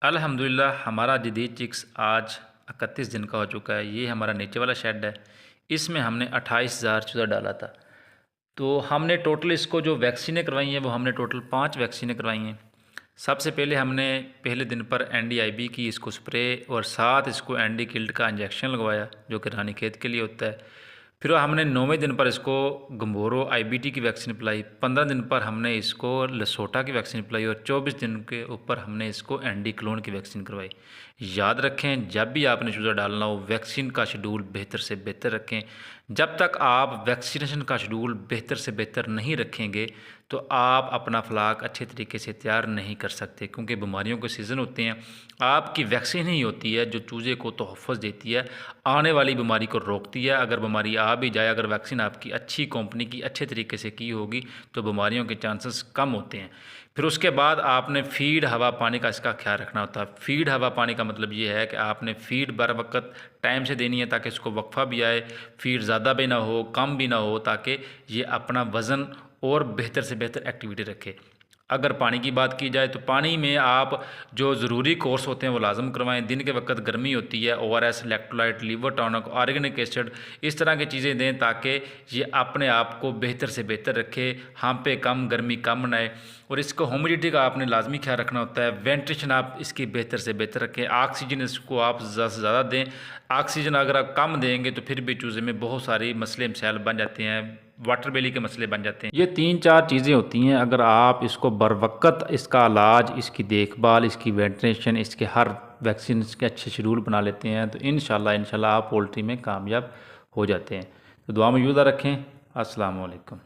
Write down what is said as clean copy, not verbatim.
अल्हम्दुलिल्लाह हमारा जदीद चिक्स आज 31 दिन का हो चुका है। ये हमारा नीचे वाला शेड है। इसमें हमने 28,000 चूज़ा डाला था। तो हमने टोटल इसको जो वैक्सीनें करवाई हैं वो हमने टोटल 5 वैक्सीनें करवाई हैं। सबसे पहले हमने पहले दिन पर NDIB की इसको स्प्रे और साथ इसको एंडी किल्ड का इंजेक्शन लगवाया जो कि रानीखेत के लिए होता है। फिर हमने 9वें दिन पर इसको गंबोरो IBT की वैक्सीन पिलाई। 15 दिन पर हमने इसको लसोटा की वैक्सीन पिलाई और 24 दिन के ऊपर हमने इसको एंडी क्लोन की वैक्सीन करवाई। याद रखें, जब भी आपने चूज़ा डालना हो वैक्सीन का शेड्यूल बेहतर से बेहतर रखें। जब तक आप वैक्सीनेशन का शेड्यूल बेहतर से बेहतर नहीं रखेंगे तो आप अपना फ्लाक अच्छे तरीके से तैयार नहीं कर सकते, क्योंकि बीमारियों के सीज़न होते हैं। आपकी वैक्सीन ही होती है जो चूज़े को तोहफ़्फ़ देती है, आने वाली बीमारी को रोकती है। अगर बीमारी आ भी जाए, अगर वैक्सीन आपकी अच्छी कंपनी की अच्छे तरीके से की होगी तो बीमारियों के चांसेस कम होते हैं। फिर उसके बाद आपने फ़ीड, हवा, पानी का इसका ख्याल रखना होता है। फ़ीड, हवा, पानी का मतलब ये है कि आपने फ़ीड बर वक्त टाइम से देनी है ताकि इसको वक्फा भी आए, फ़ीड ज़्यादा भी ना हो कम भी ना हो, ताकि ये अपना वज़न और बेहतर से बेहतर एक्टिविटी रखे। अगर पानी की बात की जाए तो पानी में आप जो ज़रूरी कोर्स होते हैं वो लाजम करवाएं। दिन के वक्त गर्मी होती है, ORS, electrolyte, liver tonic, organic acid, इस तरह की चीज़ें दें ताकि ये अपने आप को बेहतर से बेहतर रखे, हाँपे कम, गर्मी कम बनाए। और इसको ह्यूमिडिटी का आपने लाजमी ख्याल रखना होता है। वेंटिलेशन आप इसकी बेहतर से बेहतर रखें। ऑक्सीजन इसको आप ज़्यादा से ज़्यादा दें। ऑक्सीजन अगर आप कम देंगे तो फिर भी चूज़े में बहुत सारी मसले मसाइल बन जाते हैं, वाटर बेली के मसले बन जाते हैं। ये 3-4 चीज़ें होती हैं, अगर आप इसको बरवक़्त इसका इलाज, इसकी देखभाल, इसकी वेंटिलेशन, इसके हर वैक्सीन के अच्छे शेड्यूल बना लेते हैं तो इंशाल्लाह आप पोल्ट्री में कामयाब हो जाते हैं। तो दुआ में यूदा रखें। अस्सलाम वालेकुम।